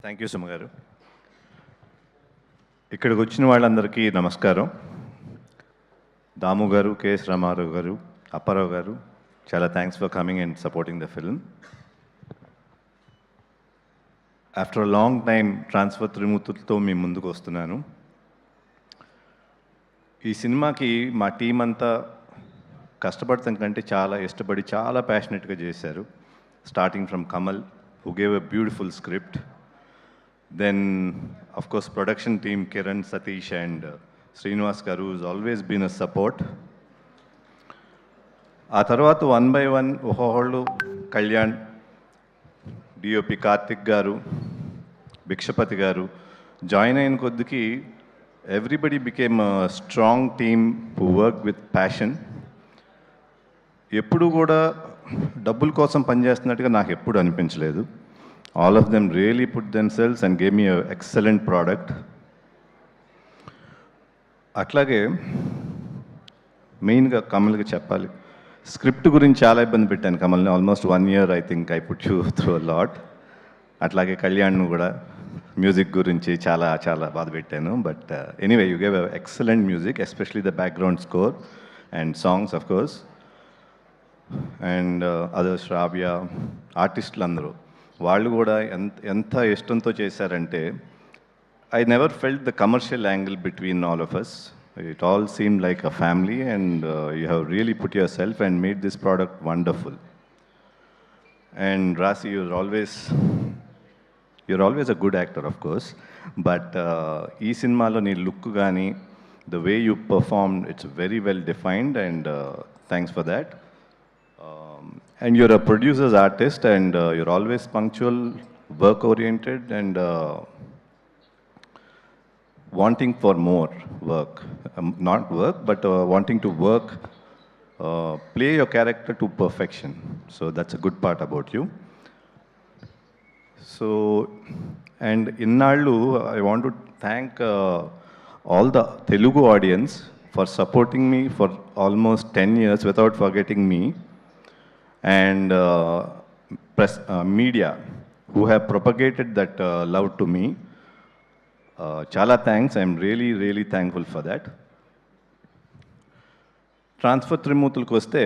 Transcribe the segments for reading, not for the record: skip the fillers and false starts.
Thank you Suma గారు. ఇక్కడికి వచ్చిన వాళ్ళందరికీ నమస్కారం. దాము గారు, కెఎస్ రామారావు గారు, అప్పారావు గారు, చాలా thanks for coming and supporting the film. After a long time transfer త్రిమూర్తులతో మీ ముందుకు వస్తున్నాను. ఈ సినిమాకి మా టీం అంతా కష్టపడతాం కంటే చాలా ఇష్టపడి చాలా ప్యాషనెట్గా చేశారు. Starting from Kamal, who gave a beautiful script. Then, of course, production team, Kiran, Satish and Srinivas garu has always been a support. ఆ తర్వాత వన్ బై వన్ ఒక్కొక్కళ్ళు కళ్యాణ్, డిఓపి కార్తిక్ గారు, భిక్షపతి గారు జాయిన్ అయిన కొద్దికి everybody became a strong team who work with passion. ఎప్పుడు కూడా డబ్బుల కోసం పనిచేస్తున్నట్టుగా నాకు ఎప్పుడు అనిపించలేదు. All of them really put themselves and gave me a excellent product. అట్లాగే మెయిన్గా కమల్కి చెప్పాలి, స్క్రిప్ట్ గురించి చాలా ఇబ్బంది పెట్టాను కమల్ని. Almost 1 year I think I put you through a lot. అట్లాగే కళ్యాణ్ను కూడా మ్యూజిక్ గురించి చాలా చాలా బాధ పెట్టాను. But anyway, you gave excellent music, especially the background score and songs of course. And other Sravya, ఆర్టిస్టులు అందరూ వాళ్ళు కూడా ఎంత ఇష్టంతో చేశారంటే I never felt the commercial angle between all of us. It all seem like a family and you have really put yourself and made this product wonderful. And Raashi, you're always a good actor, of course, but ఈ సినిమాలో నీ look కానీ the way you performed, it's very well defined and thanks for that. And you're a producer's artist and you're always punctual, work oriented and wanting for more work. Not work, but wanting to work, play your character to perfection. So that's a good part about you. So, and innallu, I want to thank all the Telugu audience for supporting me for almost 10 years without forgetting me. And press media who have propagated that love to me. Chala thanks. I'm really thankful for that. Transfer త్రిమూర్తులకు వస్తే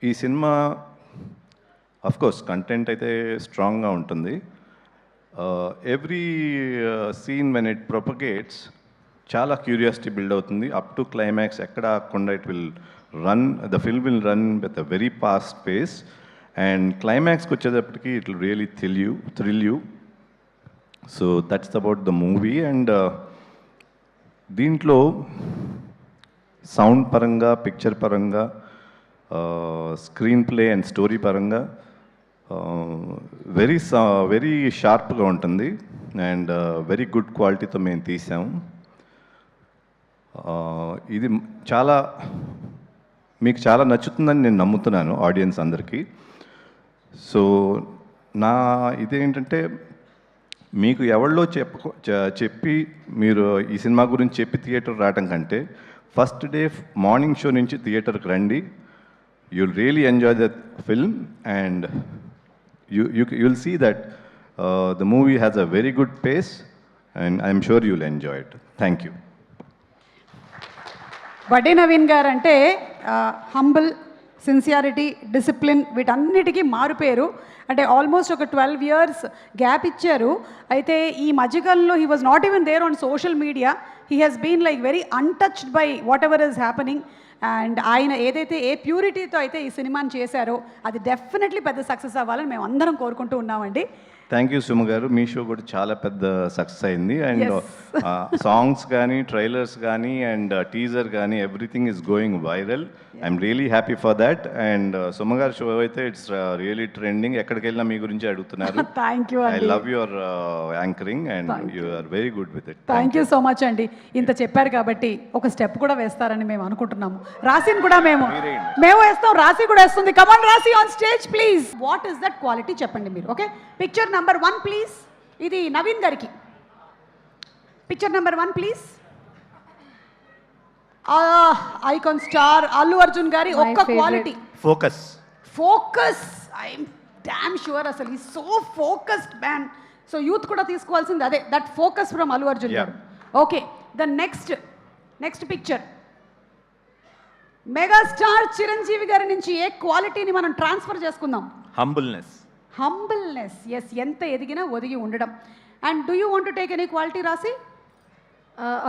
ఈ సినిమా of course content అయితే స్ట్రాంగ్గా ఉంటుంది. Every scene when it propagates చాలా curiosity build అవుతుంది up to climax. ఎక్కడ ఆగకుండా it will run, the film will run with a very fast pace and climax ku vachetappatiki it will really thrill you. So that's about the movie. And deentlo sound paranga, picture paranga, screenplay and story paranga very sharp ga untundi and very good quality tho మేము తీసాం. ఇది చాలా మీకు చాలా నచ్చుతుందని నేను నమ్ముతున్నాను audience అందరికీ. సో నా ఇదేంటంటే, మీకు ఎవరిలో చెప్పి మీరు ఈ సినిమా గురించి చెప్పి థియేటర్ రావడం కంటే ఫస్ట్ డే మార్నింగ్ షో నుంచి థియేటర్కి రండి. You'll really enjoy the film and you'll see that the movie has a very good pace and I'm sure you'll enjoy it. Thank you. Vadde Naveen గారు అంటే హంబుల్, సిన్సియారిటీ, డిసిప్లిన్ వీటన్నిటికీ మారుపేరు. అంటే almost ఒక 12 years gap ఇచ్చారు. అయితే ఈ మధ్యకాలంలో he was not even there on social media. He has been like very untouched by whatever is happening. And ఆయన ఏదైతే ఏ ప్యూరిటీతో అయితే ఈ సినిమాని చేశారో అది డెఫినెట్లీ పెద్ద సక్సెస్ అవ్వాలని మేము అందరం కోరుకుంటూ ఉన్నామండి. థ్యాంక్ యూ సుమ గారు. మీ షో కూడా చాలా పెద్ద సక్సెస్ అయింది. అండ్ సాంగ్స్ కానీ, ట్రైలర్స్ కానీ అండ్ టీజర్ కానీ everything is going viral. I'm really happy for that. And Suma గారి షో అయితే ఇట్స్ రియలీ ట్రెండింగ్. ఎక్కడికి వెళ్ళినా మీ గురించి అడుగుతున్నారు. Thank you. I love your anchoring and you are very good with it. Thank you so much అండి. ఇంత చెప్పారు కాబట్టి ఒక స్టెప్ కూడా వేస్తారని మేము అనుకుంటున్నాము. రాశిని కూడా మేము వేస్తాం, రాశి కూడా వేస్తుంది. Come on Rashi, on stage please. What is that quality చెప్పండి మీరు. Okay, picture number 1 please. ఇది నవీన్ గారికి. Picture number 1 please. Icon star Allu Arjun గారి ఒక్క quality. Focus. I'm damn sure అసలు ఈ so focused man. So youth కూడా తీసుకోవాల్సింది అదే, that focus from Allu Arjun garu. Okay, the next picture megastar Chiranjeevi గారి నుంచి ఏ క్వాలిటీని మనం ట్రాన్స్ఫర్ చేసుకుందాం? హంబుల్నెస్. ఎస్, ఎంత ఎదిగినా ఒదిగి ఉండడం. And do you want to take any quality, రాసి?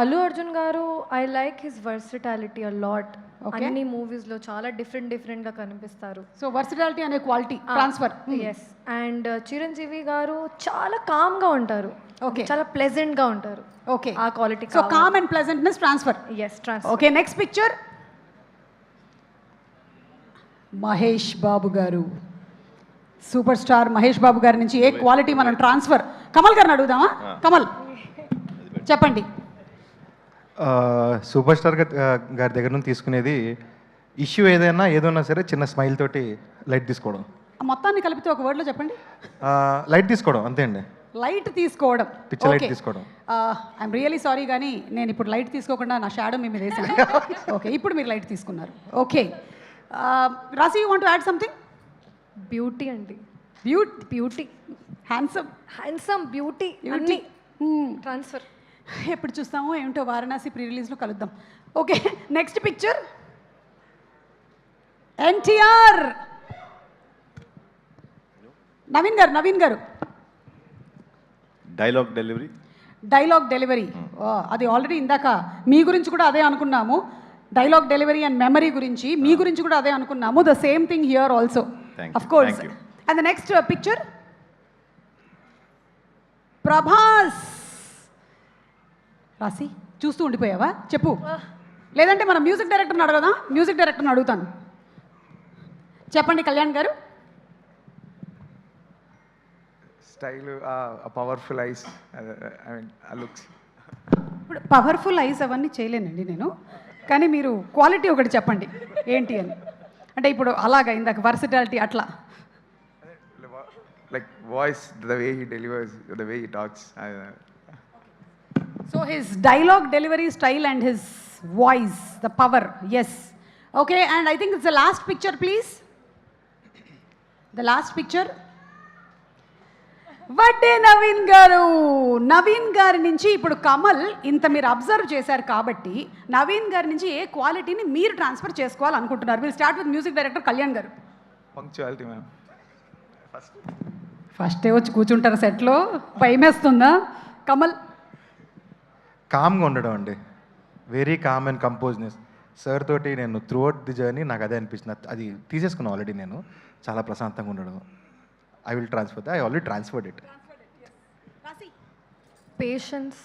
అల్లు అర్జున్ గారు, I like his versatility a lot. అన్ని మూవీస్లో చాలా డిఫరెంట్గా కనిపిస్తారు. సో వర్సిటాలిటీ అనే quality transfer. Yes. And Chiranjeevi గారు చాలా కామ్గా ఉంటారు. ఓకే, చాలా ప్లెజెంట్గా ఉంటారు. ఓకే, ఆ quality. So calm and pleasantness transfer. Yes, transfer. Okay, next picture Mahesh Babu garu. Super star Mahesh Babu గారి నుంచి ఏ క్వాలిటీ మనం ట్రాన్స్ఫర్? కమల్ గారిని అడుగుదామా? కమల్ చెప్పండి. సూపర్ స్టార్ గారి దగ్గర నుంచి తీసుకునేది ఇష్యూ ఏదైనా సరే చిన్న స్మైల్ తోటి లైట్ తీసుకోవడం. మొత్తాన్ని కలిపితే ఒక వర్డ్లో చెప్పండి. లైట్ తీసుకోవడం, అంతే అండి. లైట్ తీసుకోవడం, పిచ్చ లైట్ తీసుకోవడం. ఐఎమ్ రియలీ సారీ కానీ నేను ఇప్పుడు లైట్ తీసుకోకుండా నా షాడో మీ మీద వేసాను. ఓకే, ఇప్పుడు మీరు లైట్ తీసుకున్నారు. ఓకే, రాసి, you want to add something? Beauty అండి. బ్యూటీ, హ్యాండ్సమ్, బ్యూటీ అన్ని ట్రాన్స్ఫర్. ఎప్పుడు చూస్తామో ఏమిటో, వారణాసి ప్రీ రిలీజ్లో కలుద్దాం. Okay, next picture NTR. Naveen గారు డైలాగ్ డెలివరీ. అది ఆల్రెడీ ఇందాక మీ గురించి కూడా అదే అనుకున్నాము. డైలాగ్ డెలివరీ అండ్ మెమరీ గురించి, మీ గురించి కూడా అదే అనుకున్నాము. The same thing here also, of course. And the next picture Prabhas. రాసి, చూస్తూ ఉండిపోయావా? చెప్పు, లేదంటే మన మ్యూజిక్ డైరెక్టర్ని అడగదా? మ్యూజిక్ డైరెక్టర్ని అడుగుతాను. చెప్పండి కళ్యాణ్ గారు. Style, powerful ice, I mean looks. ఇప్పుడు పవర్ఫుల్ ఐస్ అవన్నీ చేయలేనండి నేను, కానీ మీరు క్వాలిటీ ఒకటి చెప్పండి ఏంటి అని. అంటే ఇప్పుడు అలాగా ఇందాక వర్సిటాలిటీ అట్లా. Like voice, the way he delivers, the way he talks. So his dialogue delivery style and his voice, the power, yes. Okay, and I think it's the last picture, please. The last picture. Vadde Naveen గారి నుంచి ఇప్పుడు కమల్ ఇంత మీరు observe చేశారు కాబట్టి నవీన్ గారి నుంచి ఏ క్వాలిటీని మీరు ట్రాన్స్ఫర్ చేసుకోవాలనుకుంటున్నారు? Will start with music director Kalyan garu. Punctuality ma'am. ఫస్టే వచ్చి కూర్చుంటారు సెట్లో, భయమేస్తుందా? కమల్ కామ్గా ఉండడం అండి. Very calm and composedness. Sir తోటి నేను త్రూ అవుట్ ది జర్నీ నాకు అదే అనిపించింది. అది తీసేసుకున్నాను ఆల్రెడీ నేను. చాలా ప్రశాంతంగా ఉండడం. I will transfer. I already transferred it. Patience,